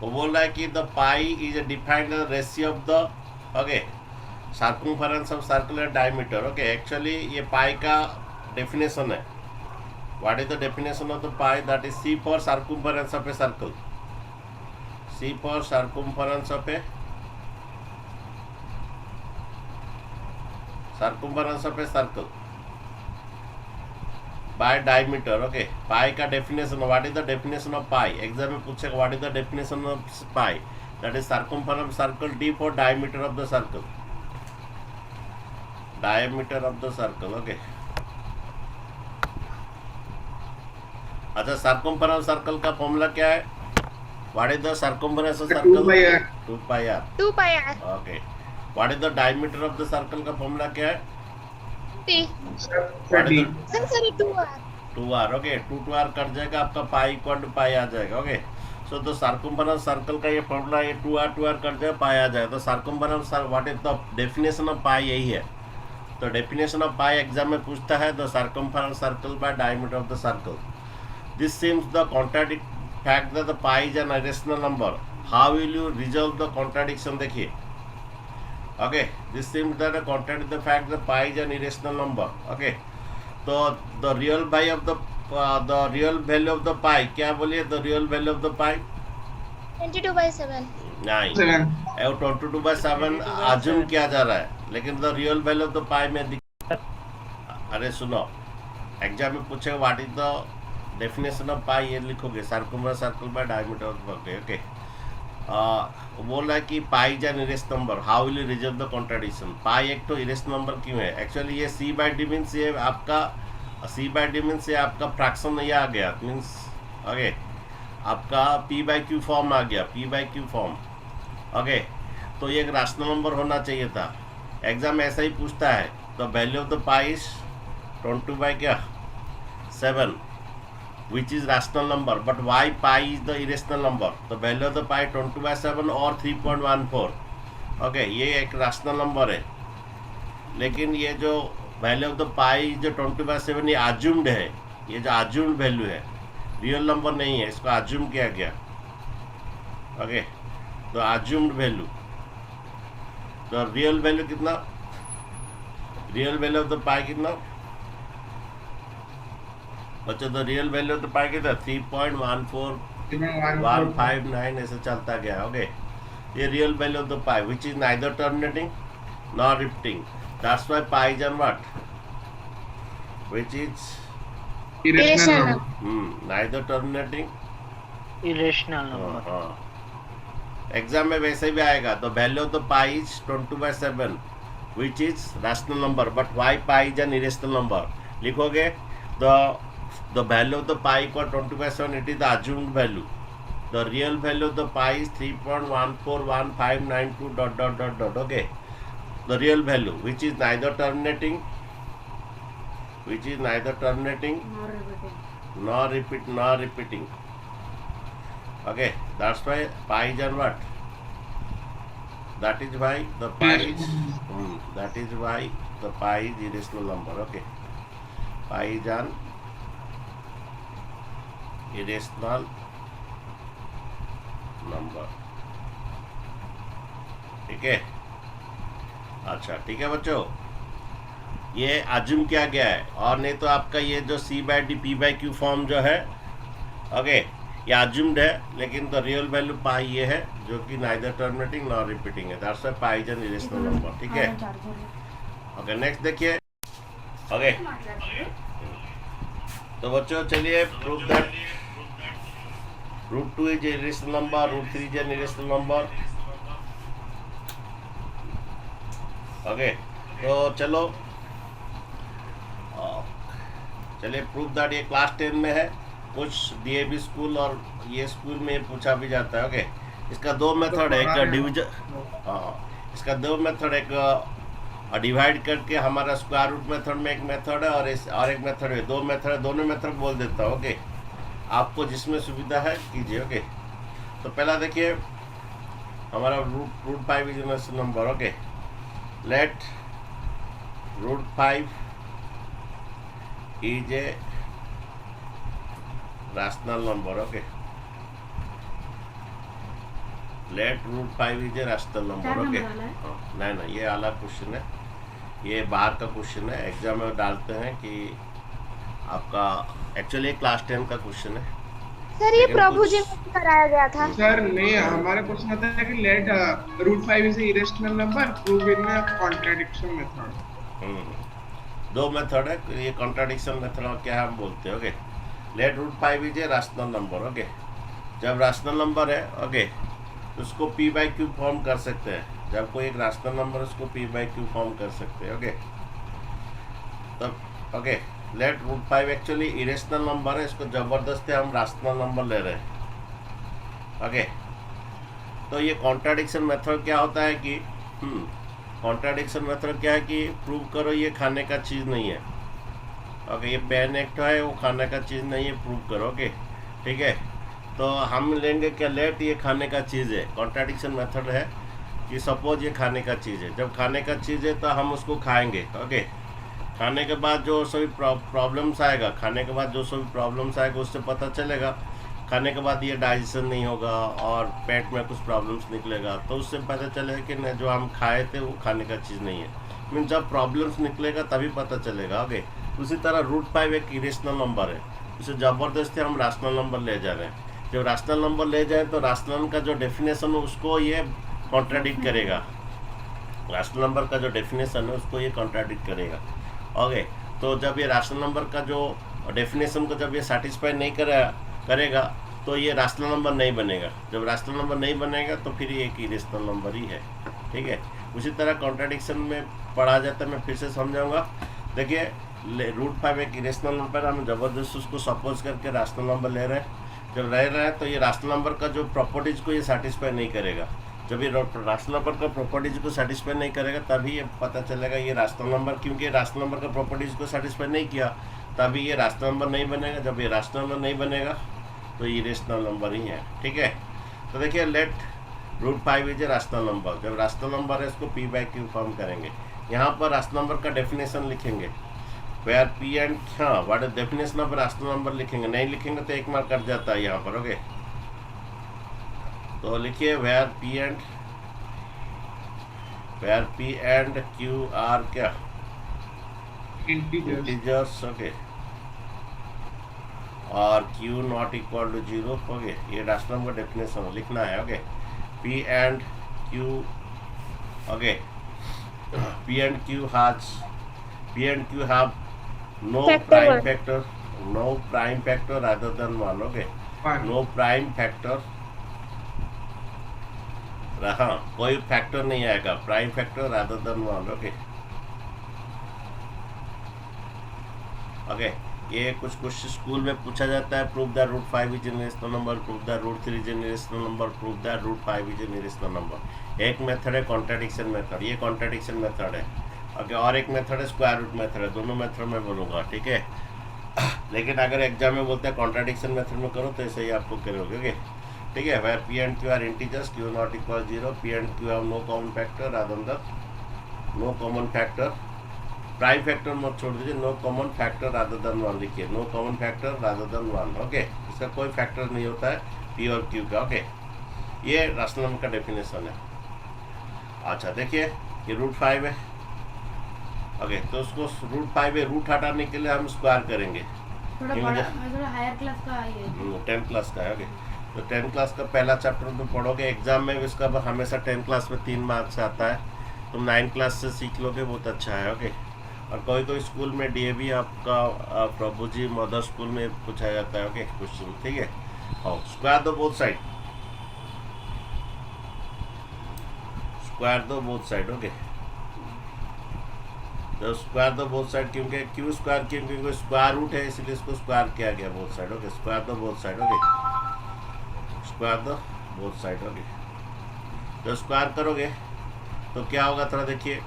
वो बोल रहा है कि the pi is defined the ratio of the okay circumference of circle and diameter. Okay, actually ये पाई का डेफिनेशन है। What is the definition of the pi? That is C for circumference of a circle, C for circumference of a circle by diameter. Okay, pi का definition, what is the definition of pi? Exam में पूछेगा what is the definition of pi? That is circumference circle, D for diameter of the circle, diameter of the circle. Okay, अच्छा, circumference circle का formula क्या है? What is the circumference of circle? 2 pi R. 2 pi R. Okay, what is the diameter of the circle का formula क्या है? T. What is the sir 2 R. 2r। Okay, 2 r cut जाएगा, आपका pi equal to पाई आ जाएगा। Okay, सो तो circumference circle का ये फॉर्मूला, ये 2r कट जाएगा, पाई आ जाएगा। तो circumference what is the definition of pi? यही है। तो डेफिनेशन ऑफ पाई एग्जाम में पूछता है the circumference circle by diameter of the circle. This seems the contradict fact that the pi is an irrational number. How will you resolve the contradiction? देखिए, okay, this seems that contradict the fact that pi is an irrational number. Okay, तो the real भाई of the real value of the pi क्या बोलिए? The real value of the pi 22/7। नहीं, 22/7 assume किया जा रहा है, लेकिन the real value of the pi में अरे सुनो, एग्जाम में पूछेगा what is the definition of pi, ये लिखोगे circumference circle by diameter of the. Okay, बोल रहा है कि pi is an irrational number, how will you resolve the contradiction? Pi एक तो इरेशनल नंबर क्यों है? एक्चुअली ये सी बाई डी मीन्स ये आपका फ्रैक्शन नहीं आ गया, मीन्स ओके आपका पी बाई क्यू फॉर्म आ गया, P by Q form. Okay, तो ये एक रैशनल नंबर होना चाहिए था। एग्जाम ऐसा ही पूछता है, the value of the pi is 22/7 which is rational number, but why pi is the irrational number? The value of the pi 22/7 और 3.14। ओके, ये एक rational number है, लेकिन ये जो वैल्यू ऑफ द पाई जो 22/7 ये assumed है, ये जो assumed वैल्यू है, रियल नंबर नहीं है, इसको assume किया गया। ओके, तो assumed वैल्यू, तो रियल वैल्यू कितना? रियल वैल्यू ऑफ द पाई कितना बच्चों? तो रियल वैल्यू ऑफ द पाई कितना? 3.14159 ऐसे चलता गया। ओके, ये real value of the pi which is neither terminating nor repeating, that's why pi is N what, which is irrational. Neither terminating irrational number. हाँ, exam में वैसे भी आएगा। The value of the pi is 22/7 which is rational number, but why pi is an irrational number. लिखोगे the value of the pi equal 22/7, it is the assumed value. The real value of the pi is 3.141592 ... Okay, the real value which is neither terminating nor repeating. Okay, that's why pi is an what? That is why the pi is irrational number. Okay, pi is an irrational number. ठीक है, अच्छा ठीक है बच्चों, ये assume किया गया है, और नहीं तो आपका ये जो C by D P by Q form जो है, ओके, ये अज्यूम्ड है, लेकिन द रियल वैल्यू पाई ये है जो कि नाइदर टर्मिनेटिंग नॉर रिपीटिंग है, that's why pi is an irrational number. ठीक है, ओके, नेक्स्ट देखिए। ओके, तो बच्चों चलिए, proof that √2 is a irrational number, √3 is an irrational number। Okay, तो चलिए प्रूफ दैट, ये क्लास 10 में है, कुछ डीएवी स्कूल और ये स्कूल में पूछा भी जाता है। ओके, इसका दो मेथड है, एक डिवीजन, इसका दो मेथड, एक डिवाइड करके हमारा स्क्वायर रूट मेथड में एक मेथड है, और एक मेथड है, दो मेथड है, दोनों मेथड बोल देता हूँ। ओके, आपको जिसमें सुविधा है कीजिए। ओके, तो पहला देखिए हमारा √5 is rational number. Okay, let √5 is a rational number. Okay, let root 5 is a rational number. Okay, नहीं नहीं, ये अलग क्वेश्चन है, ये बाहर का क्वेश्चन है, एग्जाम में डालते हैं कि आपका एक्चुअली क्लास 10 का क्वेश्चन है। सर ये लेकिन प्रभु जी कुछ- में कराया गया था। सर नहीं, हमारा क्वेश्चन आता है कि let root 5 is irrational number, prove in contradiction method. दो मेथड है, ये कॉन्ट्राडिक्शन मेथड क्या हम बोलते हैं। Okay, let root 5 is a rational number. Okay, जब रैशनल नंबर है, ओके, तो उसको पी बाई क्यू फॉर्म कर सकते हैं। जब कोई एक रैशनल नंबर उसको पी बाई क्यू फॉर्म कर सकते हैं। ओके, तब okay, let root 5 actually irrational number है, इसको जबरदस्ती हम रैशनल नंबर ले रहे हैं। ओके, तो ये कॉन्ट्राडिक्शन मेथड क्या होता है कि कॉन्ट्राडिक्शन मेथड क्या है कि प्रूव करो ये खाने का चीज़ नहीं है। ओके, ये पेन एक्ट है, वो खाने का चीज़ नहीं है, प्रूव करो। ओके, ठीक है, तो हम लेंगे क्या, लेट ये खाने का चीज़ है। कॉन्ट्राडिक्शन मेथड है कि सपोज ये खाने का चीज़ है, जब खाने का चीज़ है तो हम उसको खाएंगे। ओके, खाने के बाद जो सभी प्रॉब्लम्स आएगा, खाने के बाद जो सभी प्रॉब्लम्स आएगा उससे पता चलेगा खाने के बाद ये डाइजेशन नहीं होगा और पेट में कुछ प्रॉब्लम्स निकलेगा, तो उससे पता चलेगा कि न जो हम खाए थे वो खाने का चीज़ नहीं है। मीन जब प्रॉब्लम्स निकलेगा तभी पता चलेगा। ओके, उसी तरह रूट 5 एक इरेशनल नंबर है, उसे ज़बरदस्ती हम रैशनल नंबर ले जा रहे हैं। जब रैशनल नंबर ले जाए तो रैशनल का जो डेफिनेशन है उसको ये कॉन्ट्राडिक्ट करेगा। रैशनल नंबर का जो डेफिनेशन है उसको ये कॉन्ट्राडिक्ट करेगा। ओके, तो जब ये रैशनल नंबर का जो डेफिनेशन को जब ये सेटिस्फाई नहीं करेगा तो ये रैशनल नंबर नहीं बनेगा। जब रैशनल नंबर नहीं बनेगा तो फिर ये एक इरेशनल नंबर ही है। ठीक है, उसी तरह कॉन्ट्राडिक्शन में पढ़ा जाता है, मैं फिर से समझाऊंगा। देखिए, रूट 5 एक इरेशनल नंबर, हम ज़बरदस्त उसको सपोज करके रैशनल नंबर ले रहे हैं। जब ले रहे हैं तो ये रैशनल नंबर का जो प्रॉपर्टीज़ को ये सेटिस्फाई नहीं करेगा। जब ये रैशनल नंबर का प्रॉपर्टीज़ को सेटिस्फाई नहीं करेगा तभी ये पता चलेगा ये रैशनल नंबर, क्योंकि रैशनल नंबर का प्रॉपर्टीज़ को सेटिस्फाई नहीं किया तभी ये रैशनल नंबर नहीं बनेगा। जब ये रैशनल नंबर नहीं बनेगा तो ये इरेशनल नंबर ही है। ठीक है, तो देखिए, let root 5 is a rational number. जब रैशनल नंबर है इसको पी बाई क्यू फॉर्म करेंगे। यहाँ पर रैशनल नंबर का डेफिनेशन लिखेंगे, वेयर पी एंड, हाँ, what is definition of rational number लिखेंगे, नहीं लिखेंगे तो एक मार्क कट जाता है यहाँ पर। ओके, तो लिखिए where P and Q are क्या, इंटीजर्स। ओके, और Q not equal to 0। Okay, ये रैशनल नंबर डेफिनेशन लिखना है। Okay, P and Q, okay, P and Q have no prime factor rather than 1। Okay, no prime factor, हाँ, कोई factor नहीं आएगा, prime factor rather than 1। Okay, okay, ये कुछ school में पूछा जाता है, prove the root 5 is an irrational number, prove the root 3 is an irrational number, prove the root 5 is an irrational number. एक मेथड है कॉन्ट्राडिक्शन मेथड, ये contradiction method है। ओके, और एक मेथड है स्क्वायर रूट मेथड है, दोनों method मैं बोलूँगा। ठीक है, लेकिन अगर एग्जाम में बोलते हैं कॉन्ट्राडिक्शन मेथड में करो तो ऐसे ही आपको करोगे। ओके, ठीक है, where P and Q are integers, Q not equal 0, P and Q have no common factor rather than no common factor, prime factor मत छोड़ दीजिए, no common factor rather than 1 लिखिए, no common factor rather than 1। Okay, इसका कोई factor नहीं होता है P और क्यू का। ओके, ये रैशनल नंबर का डेफिनेशन है। अच्छा, देखिए, ये रूट 5 है। ओके, तो उसको रूट 5 है, रूट हटाने के लिए हम स्क्वायर करेंगे। थोड़ा हायर क्लास का है, 10th क्लास का है। ओके, तो 10th क्लास का पहला चैप्टर तुम पढ़ोगे, एग्जाम में इसका हमेशा 10th क्लास में 3 मार्क्स आता है, तुम 9th क्लास से सीख लोगे, बहुत अच्छा है। ओके, और कोई स्कूल में डीएवी आपका प्रभु जी मदर स्कूल में पूछा जाता है। ओके, क्वेश्चन, ठीक है। हाँ, स्क्वायर दो बोथ साइड, स्क्वायर दो बोथ साइड। ओके, तो स्क्वायर दो बोथ साइड, क्योंकि क्यू स्क्वायर, क्योंकि स्क्वायर रूट है इसलिए इसको स्क्वायर किया गया बोथ साइड। ओके, स्क्वायर दो बोथ साइड। ओके, स्क्वायर दो बोथ साइड। ओके, तो स्क्वायर करोगे तो क्या होगा, थोड़ा देखिए,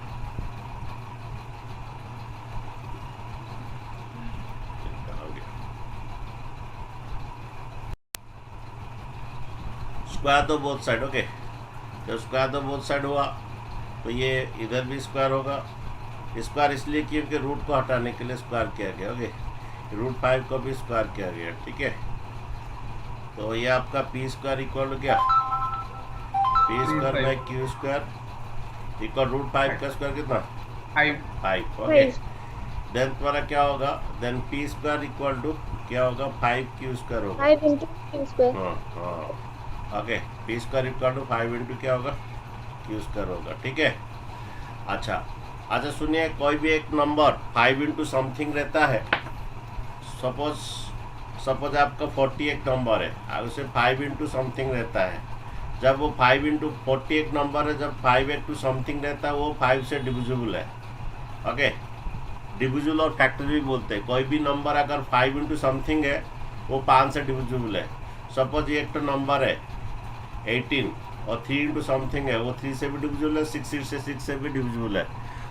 स्क्वायर दो बोथ साइड। ओके, जब स्क्वायर दो बोथ साइड हुआ तो ये इधर भी स्क्वायर होगा। स्क्वायर इसलिए क्योंकि रूट को हटाने के लिए स्क्वायर किया गया। ओके, रूट 5 को भी स्क्वायर किया गया। ठीक है, तो ये आपका पी स्क्वायर इक्वल हो गया P square by Q square equal root 5 का स्क्वायर कितना 5 ओके देन तुम्हारा क्या होगा then P square equal to क्या होगा 5 क्यू स्क्वायर होगा 5 into Q square. हाँ okay P square equal to 5 into क्या होगा क्यू स्क्वायर होगा ठीक है अच्छा सुनिए कोई भी एक नंबर 5 इंटू समथिंग रहता है सपोज आपका 41 नंबर है और उसे 5 इंटू समथिंग रहता है जब वो 5 इंटू 41 नंबर है जब 5 इंटू समथिंग रहता है वो 5 से डिविजिबल है ओके डिविजिबल और फैक्टर भी बोलते हैं कोई भी नंबर अगर 5 इंटू समथिंग है वो 5 से डिविजिबल है सपोज ये एक तो नंबर है 18 और 3 इंटू समथिंग है वो 3 से भी डिविजिबल है 6 से भी डिविजिबल है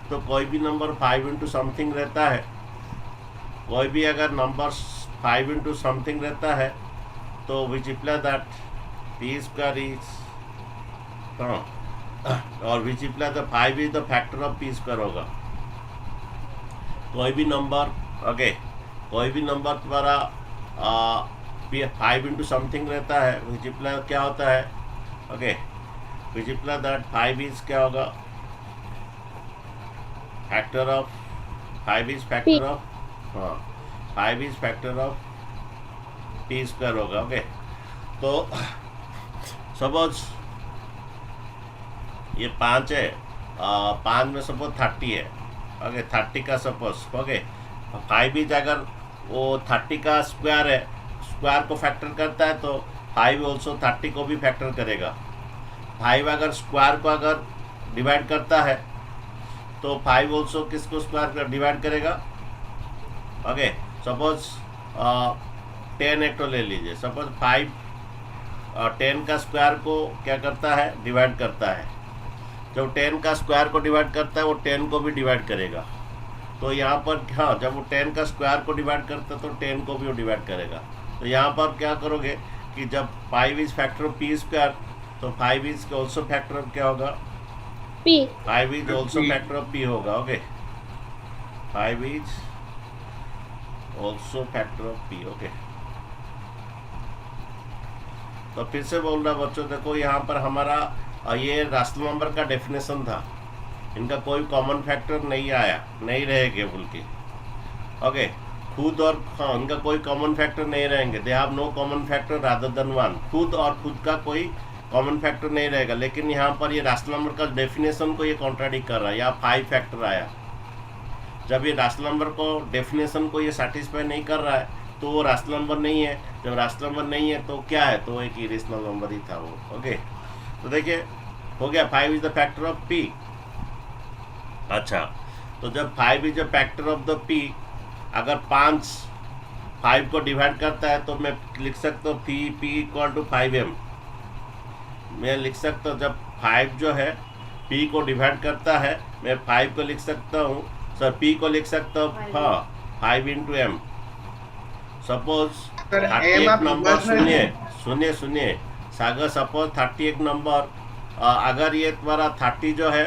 तो कोई भी नंबर 5 इंटू समथिंग रहता है कोई भी अगर नंबर 5 इंटू समथिंग रहता है तो which imply that P square is और which imply the 5 is the factor of P square होगा कोई भी नंबर ओके कोई भी नंबर तुम्हारा 5 इंटू समथिंग रहता है विच इम्प्लाई क्या होता है okay which imply that 5 is क्या होगा factor of 5 is factor of 5 is factor of P square होगा ओके तो सपोज ये 5 है 5 में सपोज 30 है ओके 30 का सपोज ओके 5 इज अगर वो 30 का स्क्वायर है स्क्वायर को फैक्टर करता है तो 5 ऑल्सो 30 को भी फैक्टर करेगा 5 अगर स्क्वायर को अगर डिवाइड करता है तो 5 ऑल्सो किसको स्क्वायर डिवाइड करेगा ओके सपोज 10 एक तो ले लीजिए सपोज 5 10 का स्क्वायर को क्या करता है डिवाइड करता है जब 10 का स्क्वायर को डिवाइड करता है वो 10 को भी डिवाइड करेगा तो यहाँ पर हाँ जब वो 10 का स्क्वायर को डिवाइड करता है तो 10 को भी वो डिवाइड करेगा तो यहाँ पर क्या करोगे कि जब 5 is factor of P square तो 5 इज ऑल्सो फैक्टर ऑफ क्या होगा P. 5 is also factor of P होगा okay 5 is also factor of P okay तो फिर से बोल रहा बच्चों देखो यहाँ पर हमारा ये रास्टल नंबर का डेफिनेशन था इनका कोई कॉमन फैक्टर नहीं आया नहीं रहेंगे बोल के ओके खुद और हाँ इनका कोई कॉमन फैक्टर नहीं रहेंगे they have no common factor rather than 1 खुद और खुद का कोई कॉमन फैक्टर नहीं रहेगा लेकिन यहाँ पर ये रास्टल नंबर का डेफिनेशन को ये कॉन्ट्राडिक्ट कर रहा है यहाँ 5 फैक्टर आया जब ये रास्टल नंबर को डेफिनेशन को ये सेटिस्फाई नहीं कर रहा है तो वो रास्टल नंबर नहीं है जब रास्टल नंबर नहीं है तो क्या है तो एक इरेशनल नंबर ही था वो ओके तो देखिए हो गया 5 is the factor of P अच्छा तो जब 5 is the factor of the P अगर 5 को डिवाइड करता है तो मैं लिख सकता हूँ पी इक्वल टू 5m मैं लिख सकता हूँ जब 5 जो है p को डिवाइड करता है मैं 5 को लिख सकता हूँ सर p को लिख सकता हूँ हाँ 5 इंटू एम सपोज 31 नंबर सुनिए सागर सपोज 31 नंबर अगर ये तुम्हारा 30 जो है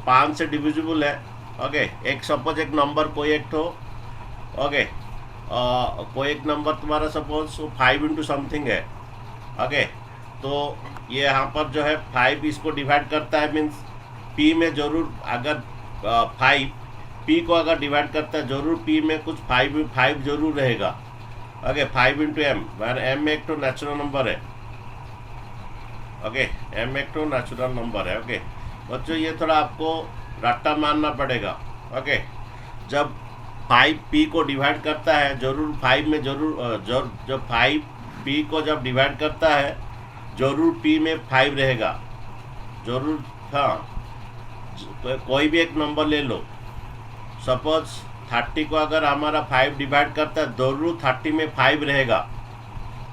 5 से डिविजिबल है ओके एक सपोज एक नंबर कोई एक तो ओके कोई एक नंबर तुम्हारा सपोज 5 इंटू समथिंग है ओके तो ये यहाँ पर जो है 5 इसको डिवाइड करता है मीन्स p में जरूर अगर 5 p को अगर डिवाइड करता है जरूर p में कुछ 5 जरूर रहेगा ओके 5 इंटू एम m एक तो नेचुरल नंबर है ओके m एक तो नेचुरल नंबर है ओके बच्चों ये थोड़ा आपको रट्टा मानना पड़ेगा ओके जब 5 p को डिवाइड करता है जरूर 5 में जब 5 p को जब डिवाइड करता है जरूर p में 5 रहेगा जरूर हाँ कोई भी एक नंबर ले लो सपोज 30 को अगर हमारा 5 डिवाइड करता है जरूर 30 में 5 रहेगा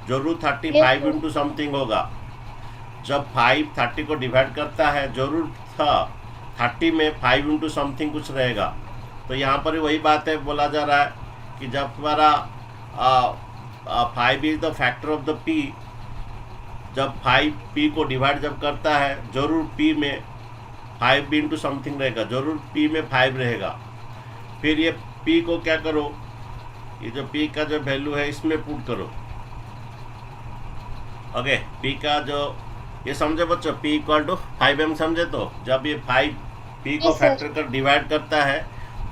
जरूर 35 इंटू समथिंग होगा जब 5 30 को डिवाइड करता है जरूर था 30 में 5 इंटू समथिंग कुछ रहेगा तो यहाँ पर वही बात है बोला जा रहा है कि जब तुम्हारा 5 is the factor of the p जब 5 p को डिवाइड जब करता है जरूर p में 5 इंटू समथिंग रहेगा जरूर p में 5 रहेगा फिर ये p को क्या करो ये जो p का जो वैल्यू है इसमें पुट करो ओके p का जो ये समझे बच्चों, p इक्वल टू 5m समझे। तो जब ये 5 p को Yes, sir. फैक्टर कर डिवाइड करता है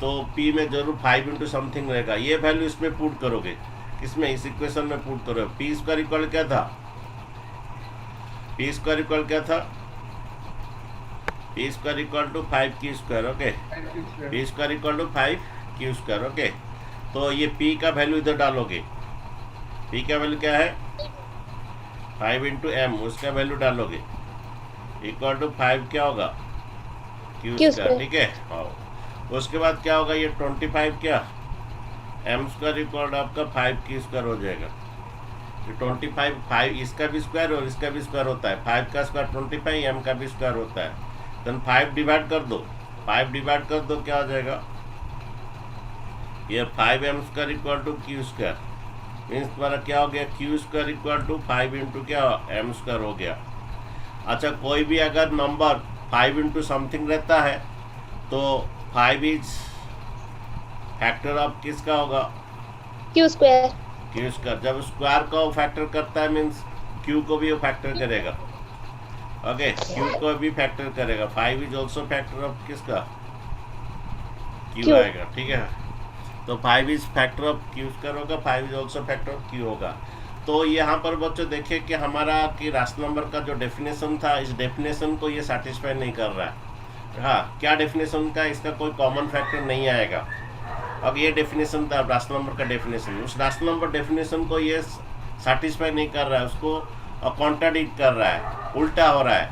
तो p में जरूर 5 इंटू समथिंग रहेगा। ये वैल्यू इसमें पुट करोगे, किसमें, इस इक्वेशन में पुट करोगे। p स्क्वायर इक्वल क्या था, p स्क्वायर इक्वल क्या था, p square equal to 5q square. Okay, p square equal to 5q square. Okay, तो ये p का वैल्यू इधर डालोगे। p का वैल्यू क्या है, 5 इंटू एम, उसका वैल्यू डालोगे इक्वल टू 5 क्या होगा, q Q स्क्वायर। square. ठीक है, हाँ। उसके बाद क्या होगा, ये 25 क्या, m स्क्वायर इक्वल आपका 5q स्क्वायर हो जाएगा। ये 25 5 इसका भी स्क्वायर और इसका भी स्क्वायर होता है। 5 का स्क्वायर 25, m का भी स्क्वायर होता है। देन 5 डिवाइड कर दो, 5 डिवाइड कर दो, क्या हो जाएगा, ये 5m square equal to q square. Means तुम्हारा क्या हो गया, q square equal to 5 into क्या, m स्क्वायर हो गया। अच्छा, कोई भी अगर नंबर 5 इंटू समथिंग रहता है तो 5 इज फैक्टर ऑफ किसका होगा, Q square. q square. जब स्क्वायर का वो फैक्टर करता है मीन्स q को भी वो फैक्टर करेगा। ओके, q को भी फैक्टर करेगा। 5 इज ऑल्सो फैक्टर ऑफ किसका, q Q. आएगा। ठीक है, तो 5 is factor of q square होगा, 5 is also factor of q होगा। तो यहाँ पर बच्चों देखिए कि हमारा कि राशनल नंबर का जो डेफिनेशन था, इस डेफिनेशन को ये सेटिस्फाई नहीं कर रहा है। हाँ, क्या डेफिनेशन का, इसका कोई कॉमन फैक्टर नहीं आएगा। अब ये डेफिनेशन था राशनल नंबर का डेफिनेशन, उस राशनल नंबर डेफिनेशन को ये सेटिस्फाई नहीं कर रहा है, उसको कॉन्ट्राडिक्ट कर रहा है, उल्टा हो रहा है।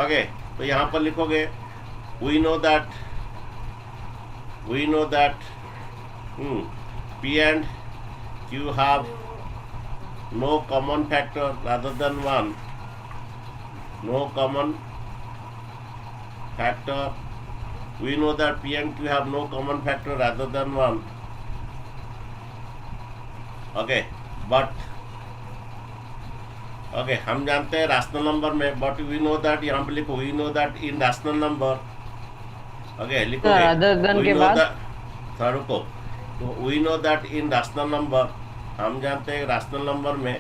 ओके, तो यहाँ पर लिखोगे we know that p and q have no common factor rather than 1, no common factor. We know that p and q have no common factor rather than 1. Okay, but okay, हम जानते हैं rational number में, but we know that, यहाँ पे लिखो we know that in rational number. Okay, लिखोगे other than के बाद? थोड़ा रुको, तो we know that in rational number, हम जानते हैं राशनल नंबर में।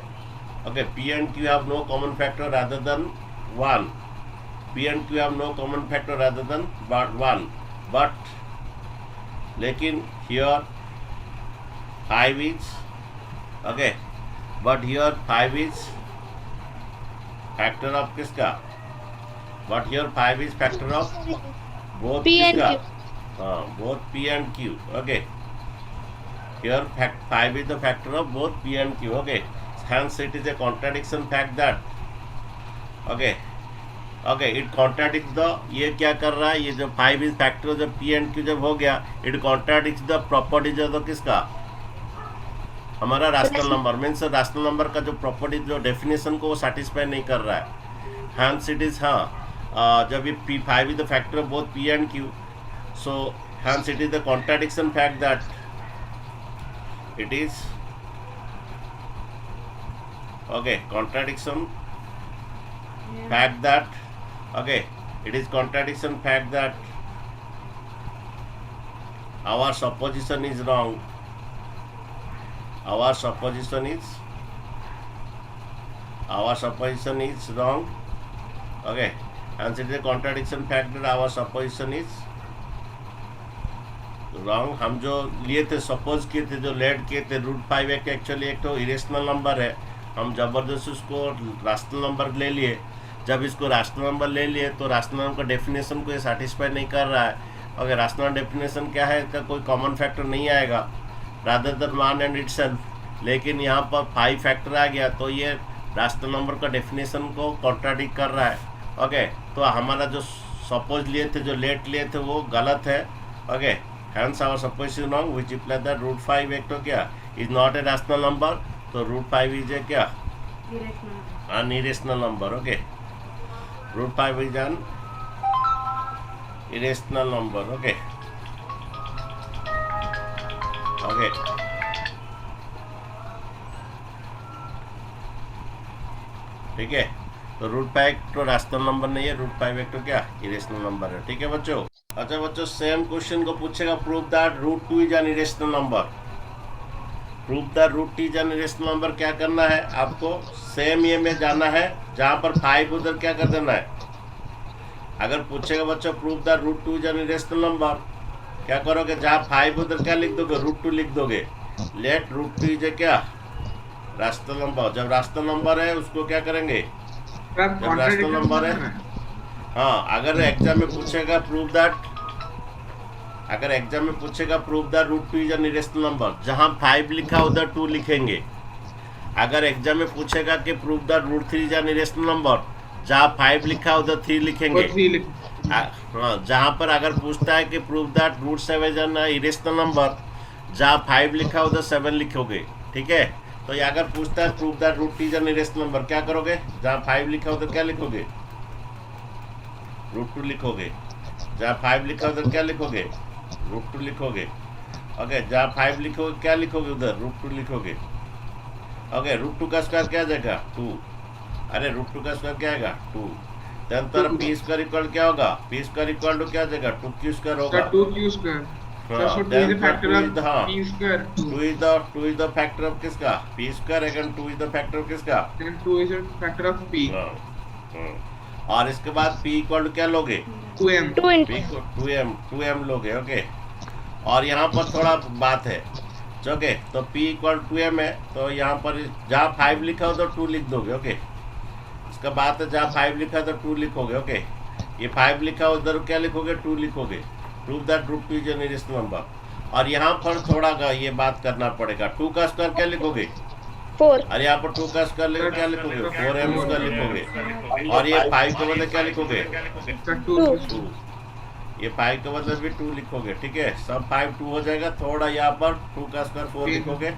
Okay, p and q have no common factor rather than 1, p and q have no common factor rather than 1, but लेकिन here 5 is, okay, but here 5 is factor of किसका, but here 5 is factor of both P and किसका, Q. हाँ, both p and q. Okay, here 5 is the factor of both p and q. Okay, hence it is a contradiction fact that, okay, it contradicts the, ये क्या कर रहा है, ये जो 5 is factor जब p and q जब हो गया, it contradicts the properties of the किसका, हमारा rational number. Means rational number का जो प्रॉपर्टी, जो डेफिनेशन को वो सेटिस्फाई नहीं कर रहा है। हैंस इट इज, हाँ, जब ये p5 is the factor of both p and q, so hence it is the contradiction fact that it is, okay, contradiction fact that, okay, it is contradiction fact that our supposition is wrong, our supposition is wrong. Okay, and it is a contradiction fact that our supposition is wrong. हम जो लिए थे, suppose किए थे, जो lead किए थे, √5 एक एक्चुअली एक तो इरेशनल नंबर है, हम ज़बरदस्त उसको राशनल नंबर ले लिए। जब इसको राशनल नंबर ले लिए तो राशनल नंबर का डेफिनेशन को ये सेटिस्फाई नहीं कर रहा है। अगर राशनल डेफिनेशन क्या है, इसका कोई कॉमन फैक्टर नहीं आएगा रादर देन 1 एंड इटसेल्फ, लेकिन यहाँ पर 5 फैक्टर आ गया, तो ये राशनल नंबर का डेफिनेशन को कॉन्ट्राडिक्ट कर रहा है। ओके, तो हमारा जो सपोज लिए थे, जो लेट लिए थे, वो गलत है। Okay, hence our supposition is wrong, which implies that √5 एक तो क्या is not a rational number, तो √5 is a क्या, an irrational number. Okay, √5 is an irrational number. Okay, okay, ठीक है, तो √5 तो राशनल नंबर नहीं है, √5 एक तो क्या इरेशनल नंबर है। ठीक है बच्चों। अच्छा बच्चों, सेम क्वेश्चन को पूछेगा, prove that √2 is an irrational number. Proof the root T is an irrational number क्या करना है आपको, सेम ये में जाना है जहाँ पर 5 उधर क्या कर देना है। अगर पूछेगा बच्चों proof the root 2 is an irrational number, क्या करोगे, जहाँ 5 उधर क्या लिख दोगे, रूट 2 लिख दोगे। लेट रूट 2 इज ए क्या, रास्ता नंबर। जब रास्ता नंबर है उसको क्या करेंगे, जब रास्ता नंबर है, हाँ अगर एग्जाम में पूछेगा प्रूफ दैट, अगर एग्जाम में पूछेगा proof the root 2 is an irrational number, जहाँ 5 लिखा उधर 2 लिखेंगे। अगर एग्जाम में पूछेगा कि proof the root 3 is an irrational number, जहाँ 5 लिखा उधर 3 लिखेंगे। हाँ जहाँ पर अगर पूछता है कि proof that root 7 is an irrational number, जहाँ 5 लिखा उधर 7 लिखोगे। ठीक है, तो ये अगर पूछता है proof that root 3 is an irrational number, क्या करोगे, जहाँ 5 लिखा उधर क्या लिखोगे, रूट 2 लिखोगे। जहाँ 5 लिखा उधर क्या लिखोगे, रूट 2 लिखोगे। ओके, जहाँ 5 लिखोगे क्या लिखोगे, उधर रूट 2 लिखोगे। ओके, रूट 2 का स्क्वायर क्या आ जाएगा, 2। अरे रूट 2 का स्क्वायर क्या आएगा, 2। देन तो पी स्क्वायर इक्वल क्या होगा, पी स्क्वायर इक्वल टू क्या आ जाएगा, 2q स्क्वायर होगा। 2q square. हाँ, so 2 then is the factor of हाँ, p square। 2 is the factor of किसका, p square, again 2 is the factor of किसका, then 2 is the factor of p। हाँ, हाँ। और इसके बाद p इक्वल टू क्या लोगे, 2m। 2 into p को 2m लोगे। ओके, और यहाँ पर थोड़ा बात है, ओके, तो p इक्वल 2m है, तो यहाँ पर जहाँ 5 लिखा हो तो 2 लिख दोगे। ओके, इसका बात है जहाँ 5 लिखा तो 2 लिखोगे। ओके, ये 5 लिखा उधर क्या लिखोगे, 2 लिखोगे। Proof that root 2 is an irrational number. और यहाँ पर थोड़ा ये बात करना पड़ेगा, 2 का स्क्वायर क्या लिखोगे, 4 और यहाँ पर 2 का स्क्वायर क्या लिखोगे, 4m स्क्वायर लिखोगे। और ये 5 के बदले क्या लिखोगे, 2। ये 5 के बदले भी 2 लिखोगे। ठीक है, सब 5 2 हो जाएगा। थोड़ा यहाँ पर 2 का स्क्वायर 4 लिखोगे,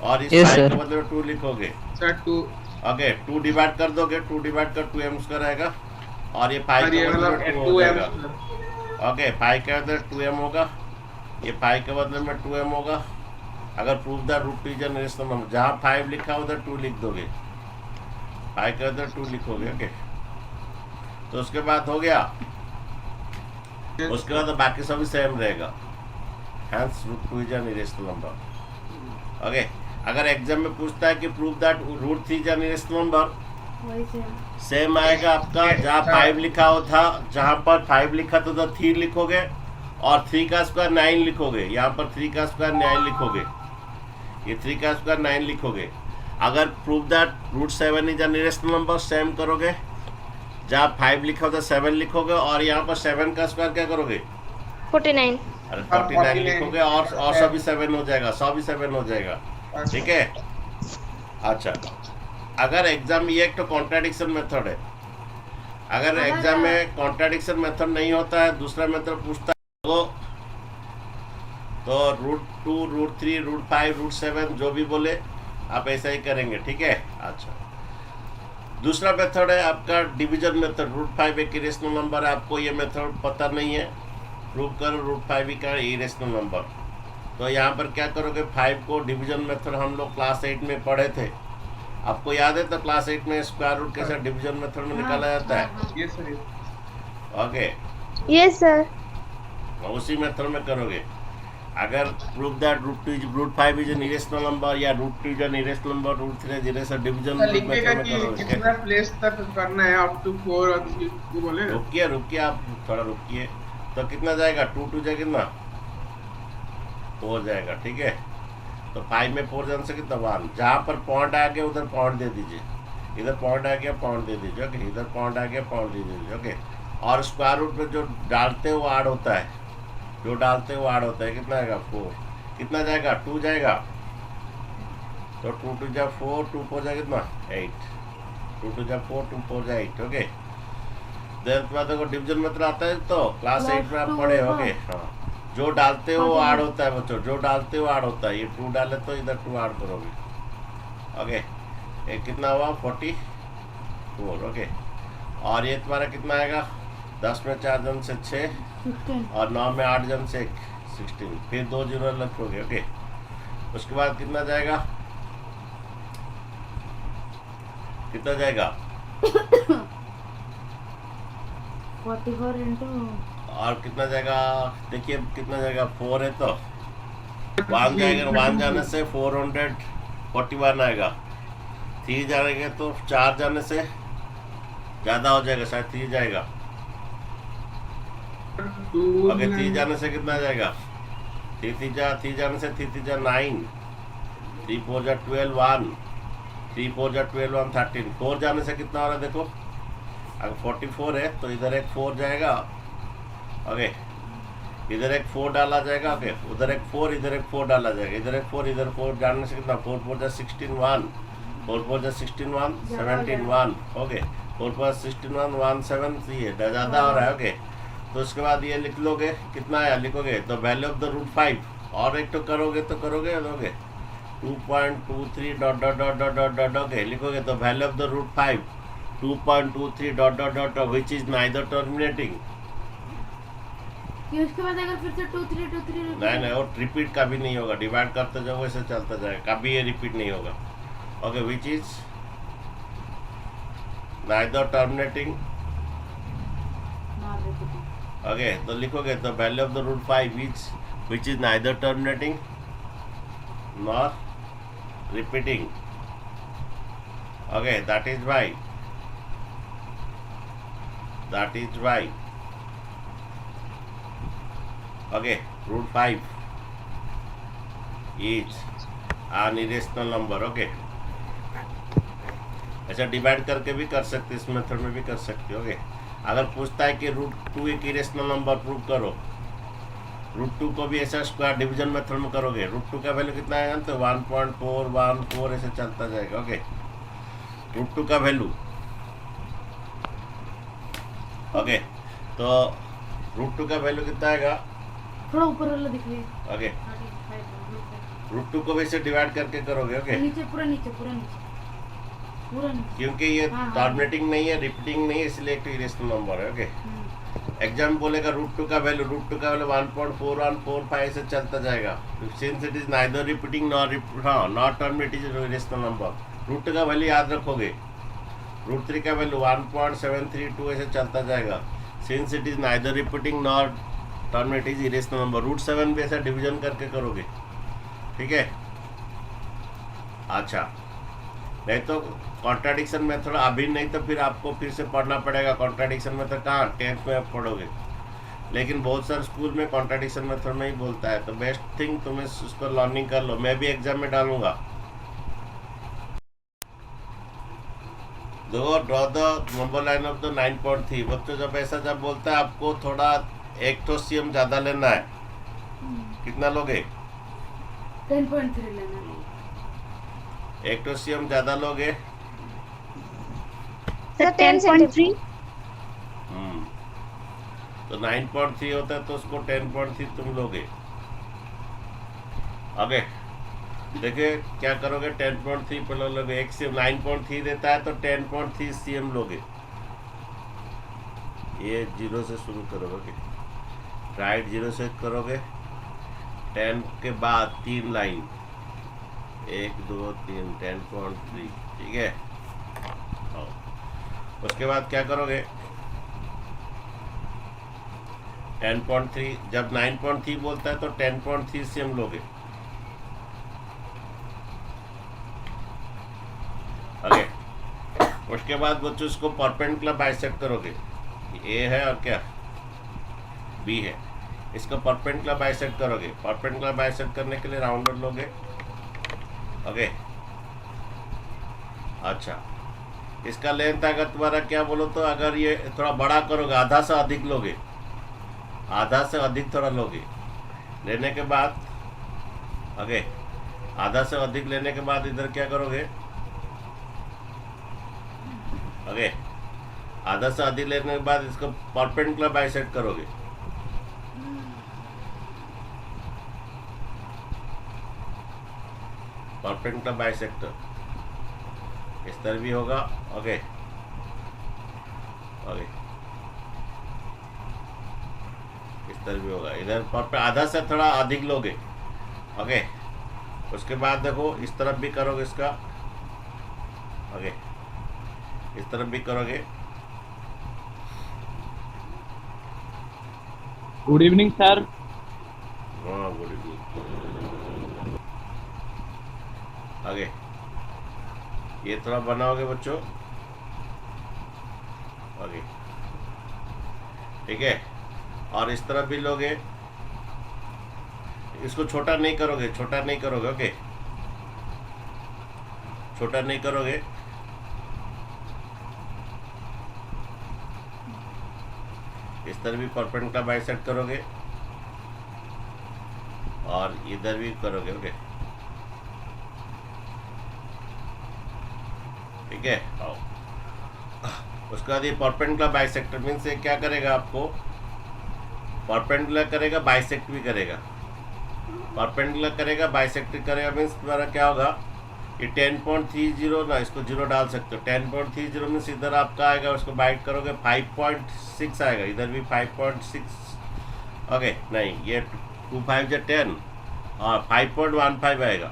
और इस 5 के बदले 2 लिखोगे। सर 2। ओके, 2 डिवाइड कर दोगे, 2 डिवाइड कर 2m स्क्वायर आएगा, और ये 5 के बदले 2 हो जाएगा। ओके, 5 के बदले 2m होगा, ये 5 के बदले में 2m होगा। अगर proof the root 2 is an irrational number, जहाँ 5 लिखा उधर 2 लिख दोगे, 5 के बदले 2 लिखोगे। ओके, तो उसके बाद हो गया, उसके बाद बाकी सभी सेम रहेगा। Hence root 2 is an irrational number. Okay, अगर एग्जाम में पूछता है कि proof that root 3 is an irrational number, वही से सेम आएगा आपका, जहाँ 5 लिखा हो था, जहाँ पर 5 लिखा था तो 3 लिखोगे, और 3 का स्क्वायर 9 लिखोगे। यहाँ पर 3 का स्क्वायर 9 लिखोगे, ये 3 का स्क्वायर 9 लिखोगे। अगर proof that root 7 is an irrational number, same करोगे, जहाँ 5 लिखा होता 7 लिखोगे, और यहाँ पर 7 का स्क्वायर क्या करोगे, 49 अरे 49 लिखोगे, और सभी 7 हो जाएगा, सभी 7 हो जाएगा। ठीक है, अच्छा, अगर एग्जाम में ये एक तो कॉन्ट्राडिक्शन मेथड है, अगर एग्जाम में कॉन्ट्राडिक्शन मेथड नहीं होता है, दूसरा मेथड पूछता है तो रूट 2 रूट 3 रूट 5 रूट 7 जो भी बोले आप ऐसा ही करेंगे। ठीक है, अच्छा, दूसरा मेथड है आपका डिवीजन मेथड। रूट 5 एक इरेशनल नंबर है, आपको ये मेथड पता नहीं है, प्रूव करो रूट 5 का इरेशनल नंबर। तो यहाँ पर क्या करोगे, 5 को डिवीजन मेथड हम लोग क्लास 8 में पढ़े थे, आपको याद है? तो क्लास 8 में स्क्वायर रूट कैसे डिवीजन मेथड में निकाला जाता है। Yes sir. Okay, yes sir. उसी मेथड में करोगे। अगर proof that root 5 is an irrational number, या root 2 is an irrational number, root 3 is irrational division लिखेगा मेथड में कि करोगे। कितना प्लेस तक करना है, अप टू 4 और 3 बोले। रुकिए आप थोड़ा रुकिए, तो कितना जाएगा, 2 2 जाएगा, कितना 4 जाएगा। ठीक है, तो 5 में 4 जाने से कितना 1, जहाँ पर पॉइंट आ गया उधर पॉइंट दे दीजिए, इधर पॉइंट आ गया पॉइंट दे दीजिए। ओके, इधर पॉइंट आ गया पॉइंट दे दीजिए। ओके, और स्क्वायर रूट में जो डालते हो वो ऐड होता है, जो डालते हो वो ऐड होता है। कितना आएगा, 4, कितना जाएगा, 2 जाएगा, तो 2 2 जा 4, 2 4 जाएगा कितना 8, 2 2 जा 4, 2 4 जा 8। ओके, देन बाद देखो डिवीजन मेथड आता है, तो क्लास 8 में आप पढ़े होगे। हाँ, जो डालते हो वो ऐड होता है बच्चों, जो डालते हो ऐड होता है। ये 2 डाले तो इधर 2 ऐड करोगे। ओके, एक कितना हुआ 44। ओके, और ये तुम्हारा कितना आएगा, 10 में 4 जन से 6, 15 और 9 में 8 जन से 16, फिर 2 जीरो रखोगे। ओके, उसके बाद कितना जाएगा, कितना जाएगा 44 into और कितना जाएगा, देखिए कितना जाएगा, 4 है तो वन जाएगा, वन जाने से 441 आएगा। 3 जाएंगे तो 4 जाने से ज़्यादा हो जाएगा, शायद 3 जाएगा। ओके 3 जाने से कितना जाएगा? 3 जाने से 3 9, 3 4 जा 12 1, 3 4 जा 12 1 13। 4 जाने से कितना हो रहा है देखो, अगर 44 है तो इधर एक 4 जाएगा। ओके इधर एक 4 डाला जाएगा। ओके उधर एक 4, इधर एक 4 डाला जाएगा। इधर एक 4, इधर 4 जाने से कितना? 4 4 जा 16 1, 4 4 जा 16 1 17 1। ओके 4 4 16 1 1 7, ये ज़्यादा हो रहा है। ओके तो उसके बाद ये लिख लोगे, कितना आया लिखोगे the value of the root 5, और एक तो करोगे 2.23 dot dot dot dot dot dot. Okay लिखोगे the value of the root 5 2.23 dot dot dot which is neither terminating. ये उसके बाद अगर फिर से 2 3 2 3 नहीं और रिपीट कभी नहीं होगा, डिवाइड करते जाओ वैसे चलता जाएगा, कभी ये रिपीट नहीं होगा। Okay which is neither terminating. Okay तो लिखोगे the value of the root 5 which is neither terminating nor repeating. Okay that is why okay root 5 is an irrational number। Okay ऐसा डिवाइड करके भी कर सकते, इस मेथड में भी कर सकते हो। ओके अगर पूछता है कि रूट 2 एक इरेशनल नंबर प्रूव करो, रूट 2 को भी ऐसा स्क्वायर डिवीजन मेथड में करोगे। रूट 2 का वैल्यू कितना है तो 1.414 ऐसे चलता जाएगा। ओके रूट 2 का वैल्यू। ओके तो रूट 2 का वैल्यू कितना आएगा? थोड़ा ऊपर वाला दिखिए। ओके रूट 2 को वैसे डिवाइड करके करोगे। ओके नीचे पूरा नीचे क्योंकि ये टर्मिनेटिंग नहीं है, रिपीटिंग नहीं है, इसलिए एक इरेशनल नंबर है। ओके एग्जाम बोलेगा रूट 2 का वैल्यू 1.4145 ऐसे चलता जाएगा। Since it is neither repeating not terminating irrational number. Root 2 का वैल्यू याद रखोगे। रूट 3 का वैल्यू 1.732 ऐसे चलता जाएगा। Since it is neither repeating not terminating irrational number. Root 7 भी ऐसा डिवीजन करके करोगे। ठीक है अच्छा, नहीं तो कॉन्ट्राडिक्शन मेथड अभी नहीं तो फिर आपको फिर से पढ़ना पड़ेगा। कॉन्ट्राडिक्शन मेथड कहाँ 10th में आप पढ़ोगे, लेकिन बहुत सारे स्कूल में कॉन्ट्राडिक्शन मेथड में ही बोलता है। तो बेस्ट थिंग तुम्हें उसको लर्निंग कर लो। मैं भी एग्जाम में डालूंगा। देखो draw the number line of the 9.3। बच्चों जब ऐसा जब बोलता है आपको थोड़ा एक तो सीएम ज़्यादा लेना है। कितना लोगे? 10.3 लेना। एक तो सीएम ज़्यादा लोगे सर 10.3। तो 9.3 होता है तो उसको 10.3 तुम लोगे। आगे देखिए क्या करोगे? 10.3 पर लोगे। एक सीएम 9.3 देता है तो 10.3 सीएम लोगे। ये 0 से शुरू करोगे, राइट 0 से करोगे। 10 के बाद 3 लाइन 1 2 3 10.3 ठीक है। उसके बाद क्या करोगे? 10.3 जब 9.3 बोलता है तो 10.3 से हम लोगे। ओके उसके बाद बच्चों इसको परपेंडिकुलर बाइसेक्ट करोगे। ए है और क्या बी है, इसको परपेंडिकुलर बाइसेक्ट करोगे। परपेंडिकुलर बाइसेक्ट करने के लिए राउंडर लोगे। ओके अच्छा इसका लेंथ अगर तुम्हारा क्या बोलो तो अगर ये थोड़ा बड़ा करोगे आधा से अधिक लोगे, आधा से अधिक थोड़ा लोगे। लेने के बाद ओके आधा से अधिक लेने के बाद इधर क्या करोगे? ओके आधा से अधिक लेने के बाद इसको परपेंडिकुलर बाइसेक्ट करोगे। परपेंडिकुलर बाइसेक्टर इस तरह भी होगा। ओके ओके इस तरह भी होगा। इधर पर आधा से थोड़ा अधिक लोगे। ओके उसके बाद देखो इस तरफ भी करोगे इसका। ओके इस तरफ भी करोगे। Good evening sir. हाँ गुड इवनिंग। आगे ये थोड़ा बनाओगे बच्चों, आगे, ठीक है। और इस तरफ भी लोगे, इसको छोटा नहीं करोगे, छोटा नहीं करोगे, ओके, छोटा नहीं करोगे। इस तरह भी परपेंडिकुलर बाइसेक्ट करोगे और इधर भी करोगे, ओके, ठीक है। आओ, उसके बाद ये परपेंडिकुलर बाइसेक्टर मीन्स ये क्या करेगा, आपको परपेंडिकुलर करेगा, बाइसेक्ट भी करेगा। परपेंडिकुलर करेगा, बाइसेक्ट करेगा मीन्स तुम्हारा क्या होगा, ये 10.30 ना, इसको 0 डाल सकते हो। 10.30 मीन्स इधर आपका आएगा, उसको बाइट करोगे 5.6 आएगा, इधर भी 5.6, ओके। नहीं, ये 2 5 जा 10 और 5.15 आएगा।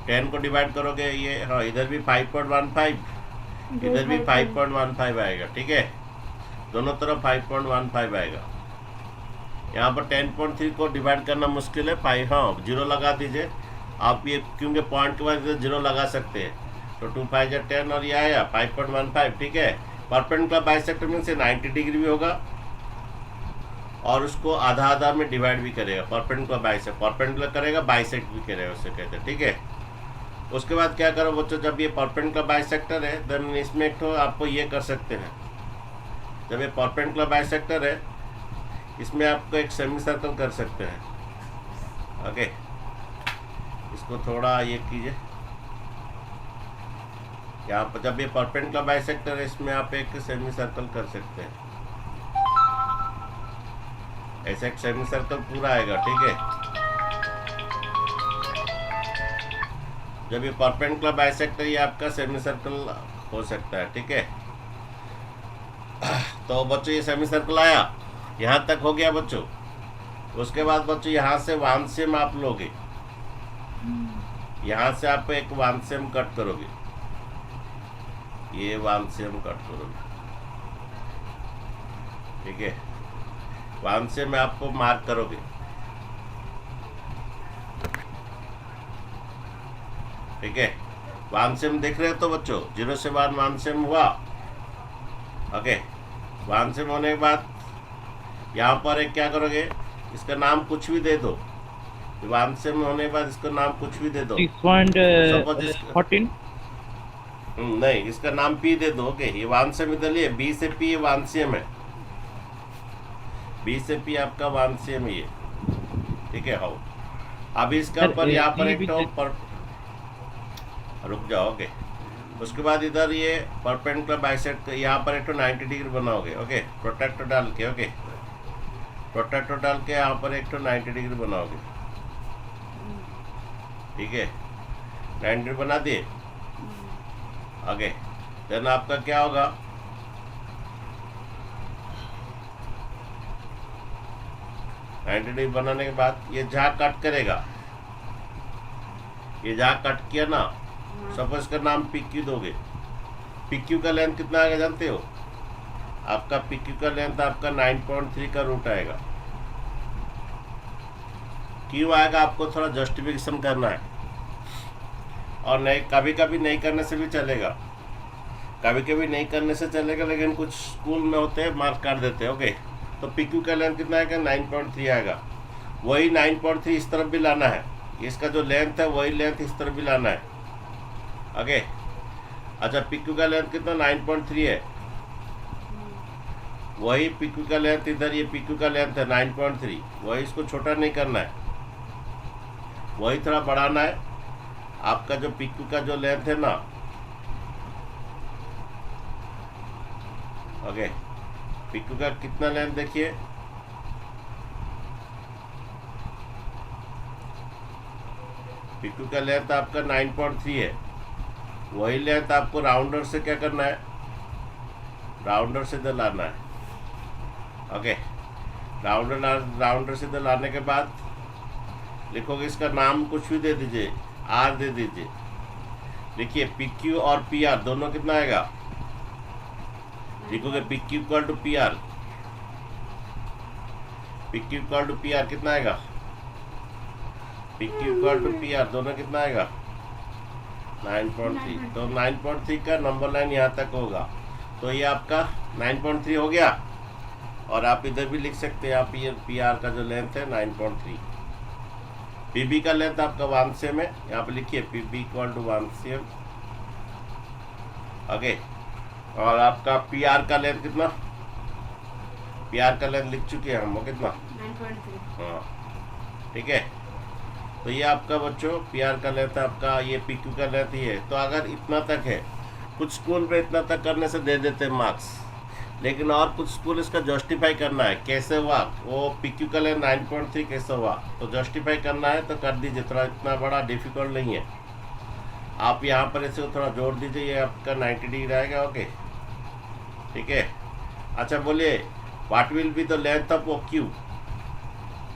10 को डिवाइड करोगे ये, हाँ, इधर भी 5.15, इधर भी 5.15 आएगा, ठीक है। दोनों तरफ 5.15 आएगा। यहाँ पर 10.3 को डिवाइड करना मुश्किल है, 5, हाँ, 0 लगा दीजिए आप, ये क्योंकि पॉइंट के बाद 0 लगा सकते हैं। तो 2 5 जा 10 और ये आया 5.15, ठीक है। परपेंडिकुलर बाइसेक्टर मीन्स से 90 डिग्री भी होगा और उसको आधा आधा में डिवाइड भी करेगा। परपेंडिकुलर बाइसेक्ट, परपेंडिकुलर करेगा, बाइसेक्ट भी करेगा, उससे कहते हैं, ठीक है। उसके बाद क्या करो बच्चों, जब ये परपेंडिकुलर बाइसेक्टर है देन इसमें एक तो आपको ये कर सकते हैं। जब ये परपेंडिकुलर बाइसेक्टर है इसमें आपको एक सेमी सर्कल कर सकते हैं, ओके। इसको थोड़ा ये कीजिए, यहाँ पर जब ये परपेंडिकुलर बाइसेक्टर है इसमें आप एक सेमी सर्कल कर सकते हैं, ऐसे एक सेमी सर्कल पूरा आएगा, ठीक है। जब ये परपेंडिकुलर बाइसेक्टर ये आपका सेमी सर्कल हो सकता है, ठीक है। तो बच्चों ये सेमी सर्कल आया, यहाँ तक हो गया बच्चों। उसके बाद बच्चों यहाँ से वांसेम आप लोगे, यहाँ से आप एक वांसेम कट करोगे, ये वांसेम कट करोगे, ठीक है। वांसेम में आपको मार्क करोगे, ठीक है। वांसेम देख रहे हो तो बच्चों 0 से 1 वांसेम हुआ, ओके। वांसेम होने के बाद यहाँ पर एक क्या करोगे, इसका नाम कुछ भी दे दो। वांसेम होने के बाद इसका नाम कुछ भी दे दो, 6.14 नहीं, इसका नाम पी दे दो, ओके। ये वांसेम इधर लिए, बी से पी ये वांसेम है, बी से पी आपका वांसेम ये, ठीक है। हाउ अभी इसका पर यहाँ पर एक तो पर रुक जाओ, ओके। उसके बाद इधर ये परपेंडिकुलर बाइसेक्ट, यहाँ पर एक तो 90 डिग्री बनाओगे, ओके। प्रोटेक्टर डाल के, ओके, प्रोटेक्टर डाल के यहाँ पर एक तो 90 डिग्री बनाओगे, ठीक है। 90 डिग्री बना दिए, ओके। देन आपका क्या होगा, बनाने के बाद ये जहाँ कट करेगा, ये जहाँ कट किया ना, सपोज इसका नाम PQ दोगे। PQ का लेंथ कितना आएगा जानते हो, आपका PQ का लेंथ आपका 9.3 का रूट आएगा। क्यों आएगा आपको थोड़ा जस्टिफिकेशन करना है, और नहीं, कभी कभी नहीं करने से भी चलेगा, कभी कभी नहीं करने से चलेगा, लेकिन कुछ स्कूल में होते हैं मार्क काट देते हैं, ओके। तो PQ का लेंथ कितना आएगा, 9.3 आएगा। वही 9.3 इस तरफ भी लाना है, इसका जो लेंथ है वही लेंथ इस तरफ भी लाना है, ओके। अच्छा, PQ का लेंथ कितना 9.3 है, वही PQ का लेंथ इधर, ये PQ का लेंथ है 9.3, वही इसको छोटा नहीं करना है, वही थोड़ा बढ़ाना है। आपका जो PQ का जो लेंथ है ना, ओके, PQ का कितना लेंथ देखिए, PQ का लेंथ आपका 9.3 है, वही लेंथ आपको राउंडर से क्या करना है, राउंडर से इधर लाना है, ओके। राउंडर से इधर लाने के बाद लिखोगे, इसका नाम कुछ भी दे दीजिए, R दे दीजिए। देखिए PQ और PR दोनों कितना आएगा, लिखोगे PQ equal to PR, PQ equal to PR कितना आएगा, PQ इक्वल टू PR दोनों कितना आएगा 9.3, तो 9.3 का नंबर लाइन यहाँ तक होगा, तो ये आपका 9.3 हो गया। और आप इधर भी लिख सकते हैं, आप ये पी आर का जो लेंथ है 9.3, पी बी का लेंथ आपका 1 cm है, यहाँ पे लिखिए P B equal to 1 cm। Okay, और आपका पी आर का लेंथ कितना, पी आर का लेंथ लिख चुके हैं हम, वो कितना, 9.3 हाँ ठीक है। तो ये आपका बच्चों पी आर का लेंथ आपका, ये पी क्यू का लेंथ ही है। तो अगर इतना तक है, कुछ स्कूल पे इतना तक करने से दे देते हैं मार्क्स, लेकिन और कुछ स्कूल इसका जस्टिफाई करना है, कैसे हुआ वो पी क्यू का लेंथ 9.3 कैसे हुआ, तो जस्टिफाई करना है तो कर दीजिए, थोड़ा इतना बड़ा डिफिकल्ट नहीं है। आप यहाँ पर इसे थोड़ा जोड़ दीजिए, ये आपका 90 डिग्री आएगा। ओके ठीक है। अच्छा बोलिए, what will be the length of O Q,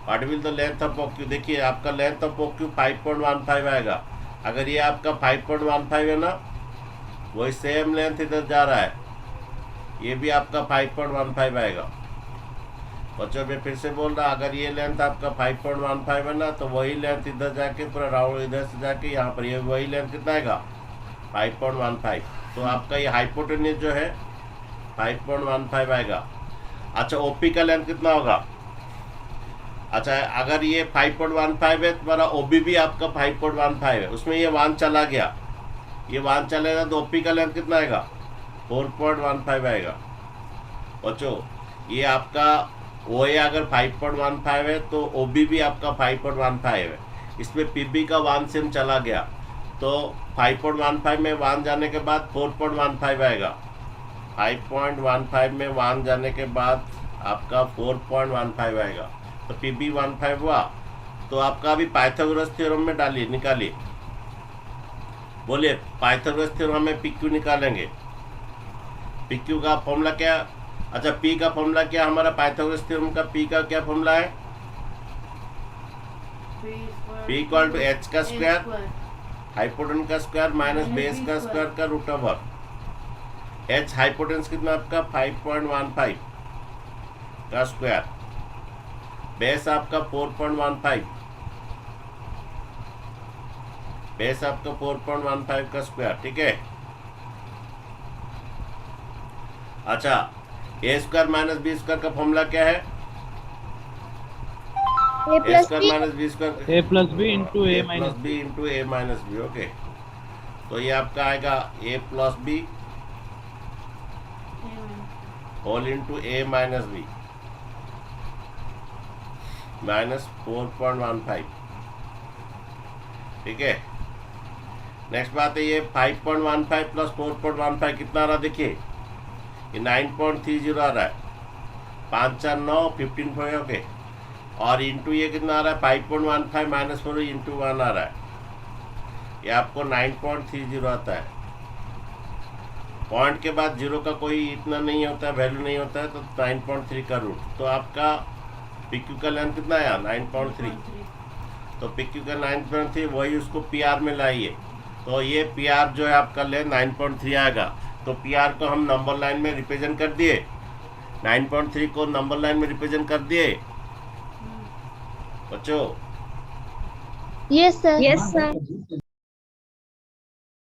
what will the length of O Q. देखिए आपका लेंथ ऑफ ओ क्यू 5.15 आएगा। अगर ये आपका 5.15 है ना, वही सेम लेंथ इधर जा रहा है, ये भी आपका 5.15 आएगा। बच्चों मैं फिर से बोल रहा, अगर ये लेंथ आपका 5.15 है ना, तो वही लेंथ इधर जाके पूरा राउंड इधर से जाके यहाँ पर ये वही लेंथ कितना आएगा, 5.15। तो आपका ये हाइपोटेन्यूज जो है 5.15 आएगा। अच्छा ओपी का लेंथ कितना होगा, अच्छा अगर ये 5.15 है, तुम्हारा ओबी भी आपका 5.15 है, उसमें ये 1 चला गया, ये 1 चलेगा तो ओपी का लेंथ कितना आएगा, 4.15 आएगा। बच्चों ये आपका ओ ए अगर 5.15 है तो ओ बी भी आपका 5.15 है, इसमें पी बी का 1 cm चला गया, तो 5.15 में 1 जाने के बाद 4.15 आएगा। 5.15 में 1 जाने के बाद आपका 4.15 आएगा, तो पी बी 15 हुआ। तो आपका अभी पाइथागोरस थ्योरम में डालिए, निकालिए, बोलिए पाइथागोरस थ्योरम में पी क्यू निकालेंगे। पी क्यू का फॉर्मूला क्या, अच्छा पी का फॉर्मूला क्या हमारा, पाइथागोरस थ्योरम का पी का क्या फॉर्मूला है, पी इक्वल टू एच का स्क्वायर हाइपोटेन्यूज का स्क्वायर माइनस बेस का स्क्वायर का रूट ओवर। एच हाइपोटेन्यूज कितना आपका 5.15 का स्क्वायर, बेस आपका 4.15, बेस आपका 4.15 का स्क्वायर, ठीक है। अच्छा A square minus B square का फॉर्मूला क्या है, A A plus square B minus B square, a plus b into a plus minus B into A minus B. Okay, तो ये आपका आएगा A plus B whole into A minus B minus 4.15, ठीक है। Next बात है ये 5.15 plus 4.15 कितना आ रहा, देखिए ये 9.30 आ रहा है, 5 4 9 15 ओके, और इंटू ये कितना आ रहा है 5.15 माइनस 4 इंटू 1 आ रहा है, ये आपको 9.30 आता है। पॉइंट के बाद जीरो का कोई इतना नहीं होता है, वैल्यू नहीं होता है, तो 9.3 का रूट। तो आपका पी क्यू का लेंथ कितना आया 9.3, तो पी क्यू का 9.3 वही उसको पी आर में लाइए, तो ये पी आर जो है आपका लेंथ 9.3 आएगा। तो पी आर को हम नंबर लाइन में रिप्रेजेंट कर दिए, 9.3 को नंबर लाइन में रिप्रेजेंट कर दिए बच्चों। yes sir